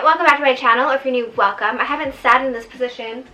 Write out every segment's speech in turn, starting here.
welcome back to my channel. If you're new, welcome. I haven't sat in this position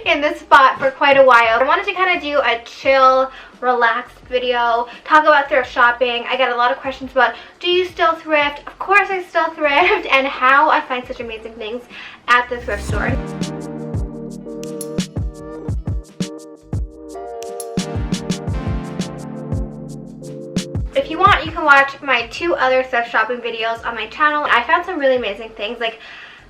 in this spot for quite a while. I wanted to kind of do a chill, relaxed video, talk about thrift shopping. I got a lot of questions about, do you still thrift? Of course I still thrift, and how I find such amazing things at the thrift store. If you want, you can watch my 2 other thrift shopping videos on my channel. I found some really amazing things. Like,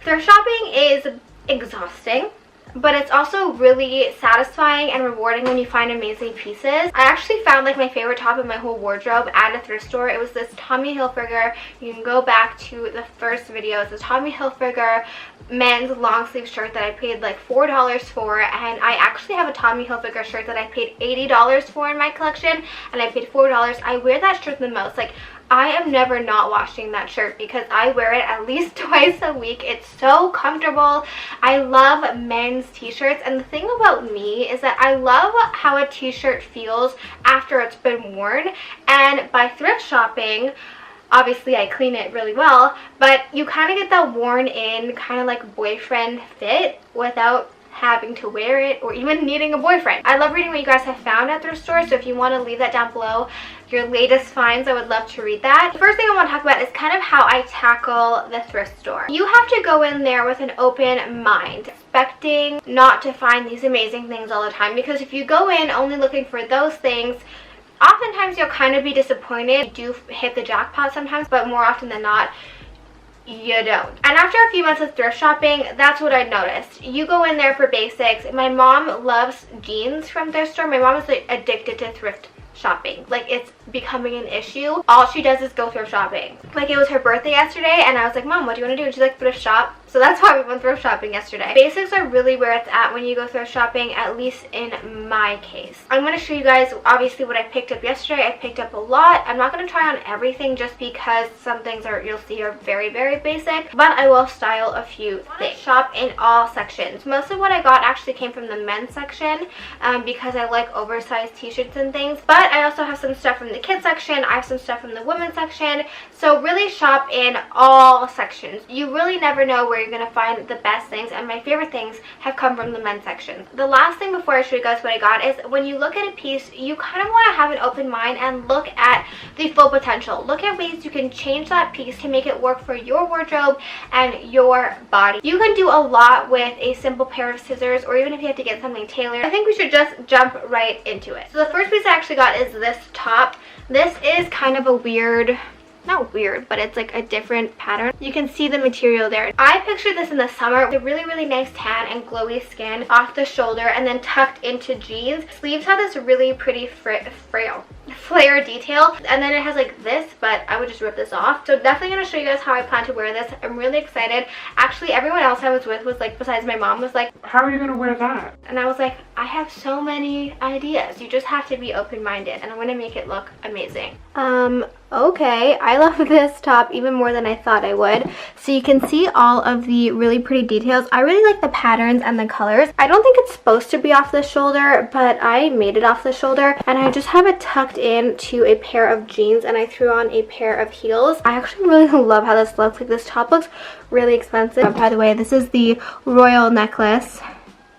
thrift shopping is exhausting, but it's also really satisfying and rewarding when you find amazing pieces. I actually found like my favorite top in my whole wardrobe at a thrift store. It was this Tommy Hilfiger. You can go back to the first video. It's this Tommy Hilfiger men's long sleeve shirt that I paid like $4 for, and I actually have a Tommy Hilfiger shirt that I paid $80 for in my collection, and I paid $4. I wear that shirt the most. Like, I am never not washing that shirt because I wear it at least twice a week. It's so comfortable. I love men's t-shirts, and the thing about me is that I love how a t-shirt feels after it's been worn. And by thrift shopping, obviously I clean it really well, but you kind of get that worn in kind of like boyfriend fit without having to wear it or even needing a boyfriend. I love reading what you guys have found at thrift stores, so if you want to leave that down below, your latest finds, I would love to read that. The first thing I want to talk about is kind of how I tackle the thrift store. You have to go in there with an open mind, expecting not to find these amazing things all the time, because if you go in only looking for those things, oftentimes you'll kind of be disappointed. You do hit the jackpot sometimes, but more often than not, you don't. And after a few months of thrift shopping, that's what I noticed. You go in there for basics. My mom loves jeans from thrift store. My mom is like addicted to thrift shopping. Like, it's becoming an issue. All she does is go thrift shopping. Like, it was her birthday yesterday, and I was like, Mom, what do you want to do? And she's like, thrift shop. So that's why we went thrift shopping yesterday. Basics are really where it's at when you go thrift shopping, at least in my case. I'm going to show you guys obviously what I picked up yesterday. I picked up a lot. I'm not going to try on everything just because some things are, you'll see, are very, very basic, but I will style a few things. Shop in all sections. Most of what I got actually came from the men's section because I like oversized t-shirts and things, but I also have some stuff from the kids section. I have some stuff from the women's section. So really shop in all sections. You really never know where you're going to find the best things, and my favorite things have come from the men's section. The last thing before I show you guys what I got is, when you look at a piece, you kind of want to have an open mind and look at the full potential. Look at ways you can change that piece to make it work for your wardrobe and your body. You can do a lot with a simple pair of scissors, or even if you have to get something tailored. I think we should just jump right into it. So the first piece I actually got is this top. This is kind of a weird, not weird, but it's like a different pattern. You can see the material there. I pictured this in the summer with a really, really nice tan and glowy skin, off the shoulder and then tucked into jeans. Sleeves have this really pretty flare detail, and then it has like this, but I would just rip this off. So definitely going to show you guys how I plan to wear this. I'm really excited. Actually, everyone else I was with was like, besides my mom, was like, how are you going to wear that? And I was like, I have so many ideas. You just have to be open-minded, and I'm going to make it look amazing. Okay, I love this top even more than I thought I would. So you can see all of the really pretty details. I really like the patterns and the colors. I don't think it's supposed to be off the shoulder, but I made it off the shoulder, and I just have it tucked into a pair of jeans, and I threw on a pair of heels. I actually really love how this looks. Like, this top looks really expensive. By the way, this is the royal necklace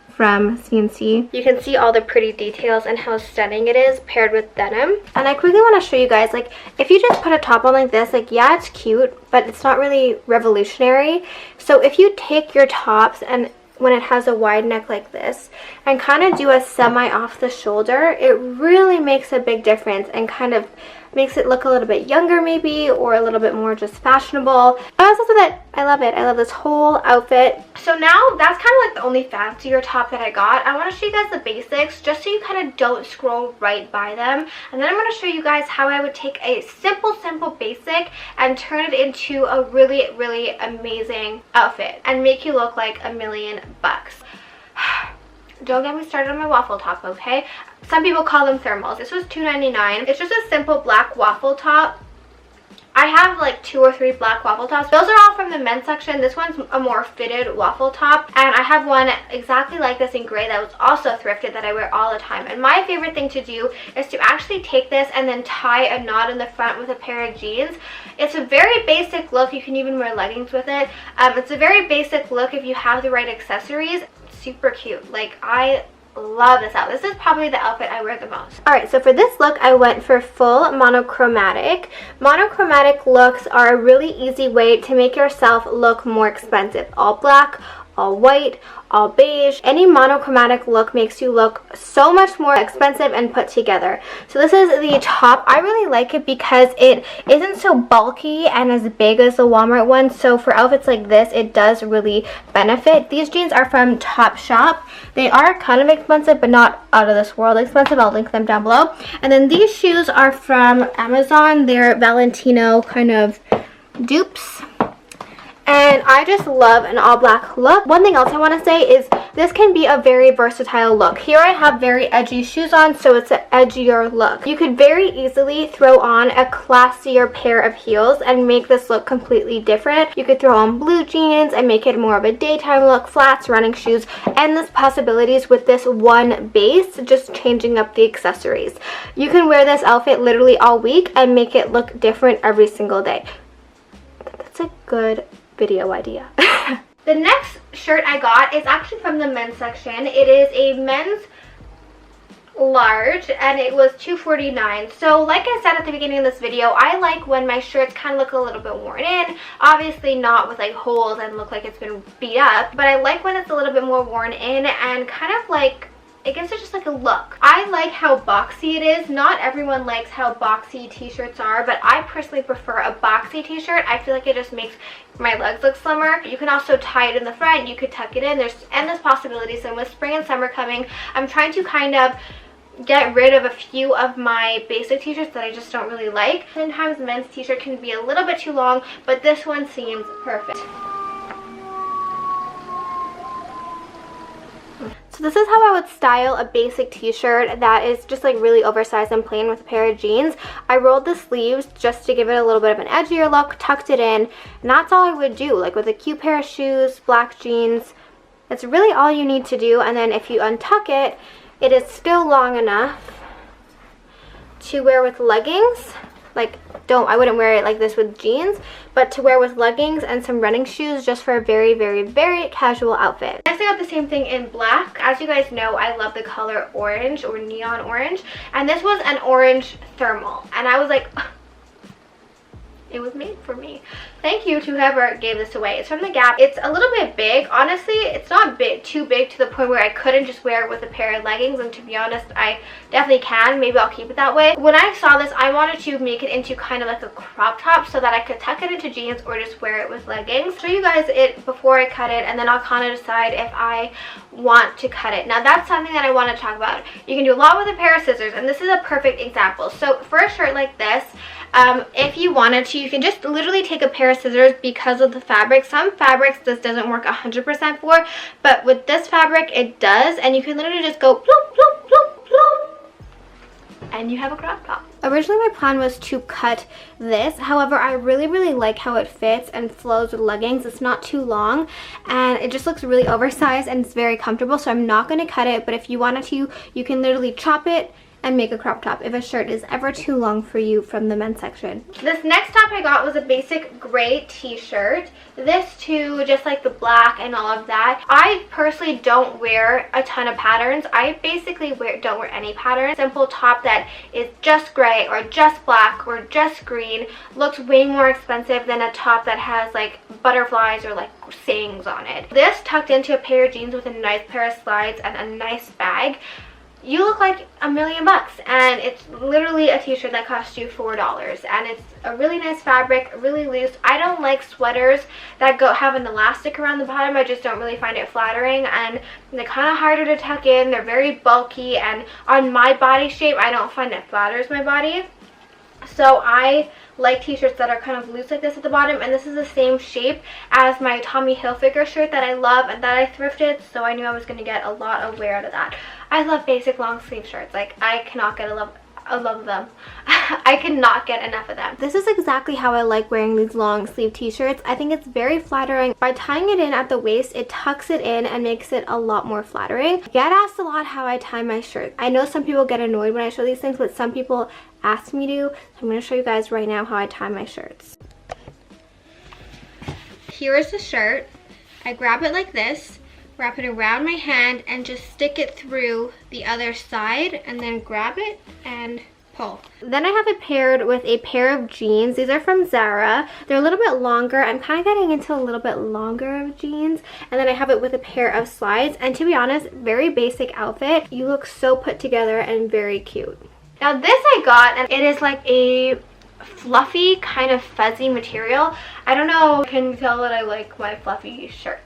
from CNC. You can see all the pretty details and how stunning it is paired with denim. And I quickly want to show you guys, like, if you just put a top on like this, like, yeah, it's cute, but it's not really revolutionary. So if you take your tops, and when it has a wide neck like this, and kind of do a semi off the shoulder, it really makes a big difference and kind of makes it look a little bit younger maybe, or a little bit more just fashionable. I also love it. I love it. I love this whole outfit. So now that's kind of like the only fancier top that I got. I want to show you guys the basics just so you kind of don't scroll right by them. And then I'm going to show you guys how I would take a simple basic and turn it into a really, really amazing outfit and make you look like $1,000,000. Don't get me started on my waffle top, okay? Some people call them thermals. This was $2.99. It's just a simple black waffle top I have like 2 or 3 black waffle tops. Those are all from the men's section. This one's a more fitted waffle top, and I have one exactly like this in gray that was also thrifted that I wear all the time. And my favorite thing to do is to actually take this and then tie a knot in the front with a pair of jeans. It's a very basic look. You can even wear leggings with it. It's a very basic look if you have the right accessories. It's super cute. Like, I love this outfit. This is probably the outfit I wear the most. Alright, so for this look, I went for full monochromatic. Monochromatic looks are a really easy way to make yourself look more expensive. All black, all white, all beige. Any monochromatic look makes you look so much more expensive and put together. So this is the top. I really like it because it isn't so bulky and as big as the Walmart one. So for outfits like this, it does really benefit. These jeans are from Topshop. They are kind of expensive, but not out of this world expensive. I'll link them down below. And then these shoes are from Amazon. They're Valentino kind of dupes. And I just love an all black look. One thing else I want to say is this can be a very versatile look. Here I have very edgy shoes on, so it's an edgier look. You could very easily throw on a classier pair of heels and make this look completely different. You could throw on blue jeans and make it more of a daytime look, flats, running shoes, endless possibilities with this one base, just changing up the accessories. You can wear this outfit literally all week and make it look different every single day. That's a good video idea. The next shirt I got is actually from the men's section. It is a men's large and it was $2.49. So like I said at the beginning of this video, I like when my shirts kind of look a little bit worn in. Obviously not with like holes and look like it's been beat up, but I like when it's a little bit more worn in and kind of like it gives it just like a look. I like how boxy it is. Not everyone likes how boxy t-shirts are, but I personally prefer a boxy t-shirt. I feel like it just makes my legs look slimmer. You can also tie it in the front. You could tuck it in. There's endless possibilities. And with spring and summer coming, I'm trying to kind of get rid of a few of my basic t-shirts that I just don't really like. Sometimes men's t-shirt can be a little bit too long, but this one seems perfect. So this is how I would style a basic t-shirt that is just like really oversized and plain with a pair of jeans. I rolled the sleeves just to give it a little bit of an edgier look, tucked it in, and that's all I would do. Like with a cute pair of shoes, black jeans, that's really all you need to do. And then if you untuck it, it is still long enough to wear with leggings. Like, I wouldn't wear it like this with jeans, but to wear with leggings and some running shoes just for a very, very, very casual outfit. Next I got the same thing in black. As you guys know, I love the color orange or neon orange, and this was an orange thermal, and I was like, it was made for me. Thank you to whoever gave this away. It's from the Gap. It's a little bit big. Honestly, it's not too big to the point where I couldn't just wear it with a pair of leggings, and to be honest, I definitely can. Maybe I'll keep it that way. When I saw this, I wanted to make it into kind of like a crop top so that I could tuck it into jeans or just wear it with leggings. I'll show you guys it before I cut it, and then I'll kind of decide if I want to cut it. Now that's something that I want to talk about. You can do a lot with a pair of scissors, and this is a perfect example. So for a shirt like this, if you wanted to, you can just literally take a pair of scissors because of the fabric. Some fabrics this doesn't work 100% for, but with this fabric it does, and you can literally just go bloop, bloop, bloop, bloop, and you have a crop top. Originally my plan was to cut this, however I really, really like how it fits and flows with leggings. It's not too long and it just looks really oversized and it's very comfortable, so I'm not going to cut it, but if you wanted to, you can literally chop it and make a crop top if a shirt is ever too long for you from the men's section. This next top I got was a basic gray t-shirt. This too, just like the black and all of that. I personally don't wear a ton of patterns. I basically don't wear any patterns. Simple top that is just gray or just black or just green looks way more expensive than a top that has like butterflies or like sayings on it. This tucked into a pair of jeans with a nice pair of slides and a nice bag, you look like $1,000,000 bucks, and it's literally a t-shirt that costs you $4, and it's a really nice fabric, really loose. I don't like sweaters that have an elastic around the bottom. I just don't really find it flattering, and they're kind of harder to tuck in. They're very bulky, and on my body shape, I don't find it flatters my body. So I like t-shirts that are kind of loose like this at the bottom, and this is the same shape as my Tommy Hilfiger shirt that I love and that I thrifted, so I knew I was going to get a lot of wear out of that. I love basic long sleeve shirts. Like, I cannot get I love them. I cannot get enough of them. This is exactly how I like wearing these long sleeve t-shirts. I think it's very flattering. By tying it in at the waist, it tucks it in and makes it a lot more flattering. I get asked a lot how I tie my shirt. I know some people get annoyed when I show these things, but some people ask me to. So I'm going to show you guys right now how I tie my shirts. Here is the shirt. I grab it like this, wrap it around my hand, and just stick it through the other side, and then grab it and pull. Then I have it paired with a pair of jeans. These are from Zara. They're a little bit longer. I'm kind of getting into a little bit longer of jeans. And then I have it with a pair of slides. And to be honest, very basic outfit. You look so put together and very cute. Now this I got, and it is like a fluffy kind of fuzzy material. I don't know, can you tell that I like my fluffy shirts?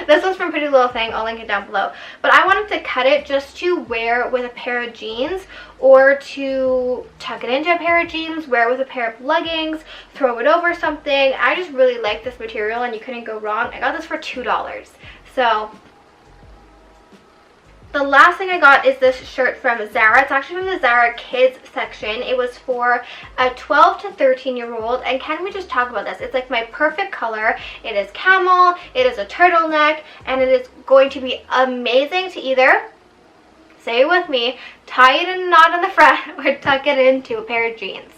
This was from Pretty Little Thing. I'll link it down below. But I wanted to cut it just to wear with a pair of jeans, or to tuck it into a pair of jeans, wear it with a pair of leggings, throw it over something. I just really like this material and you couldn't go wrong. I got this for $2. So the last thing I got is this shirt from Zara. It's actually from the Zara Kids section. It was for a 12 to 13-year-old. And can we just talk about this? It's like my perfect color. It is camel, it is a turtleneck, and it is going to be amazing to either, say it with me, tie it in a knot in the front or tuck it into a pair of jeans.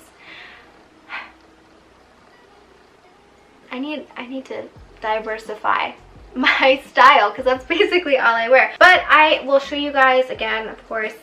I need to diversify my style, because that's basically all I wear. But I will show you guys again, of course,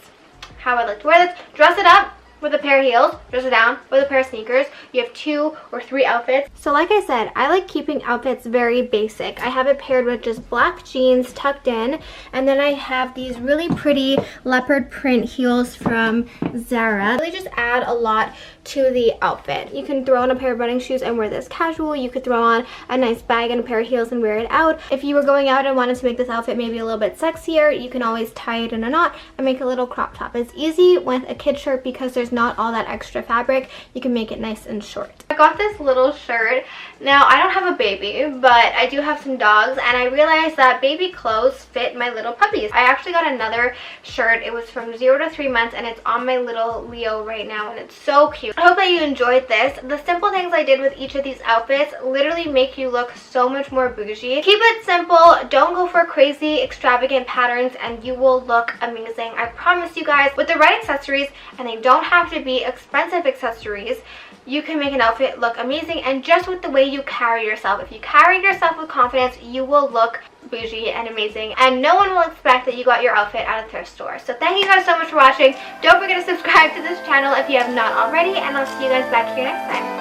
how I like to wear this. Dress it up with a pair of heels, dress it down with a pair of sneakers. You have 2 or 3 outfits. So like I said, I like keeping outfits very basic. I have it paired with just black jeans tucked in, and then I have these really pretty leopard print heels from Zara. They just add a lot to the outfit. You can throw on a pair of running shoes and wear this casual. You could throw on a nice bag and a pair of heels and wear it out. If you were going out and wanted to make this outfit maybe a little bit sexier, you can always tie it in a knot and make a little crop top. It's easy with a kid shirt because there's not all that extra fabric. You can make it nice and short. I got this little shirt. Now, I don't have a baby, but I do have some dogs, and I realized that baby clothes fit my little puppies. I actually got another shirt. It was from 0 to 3 months, and it's on my little Leo right now, and it's so cute. I hope that you enjoyed this. The simple things I did with each of these outfits literally make you look so much more bougie. Keep it simple. Don't go for crazy, extravagant patterns, and you will look amazing. I promise you guys, with the right accessories, and they don't have to be expensive accessories, you can make an outfit look amazing. And just with the way you carry yourself, if you carry yourself with confidence, you will look bougie and amazing, and no one will expect that you got your outfit at a thrift store. So thank you guys so much for watching. Don't forget to subscribe to this channel if you have not already, and I'll see you guys back here next time.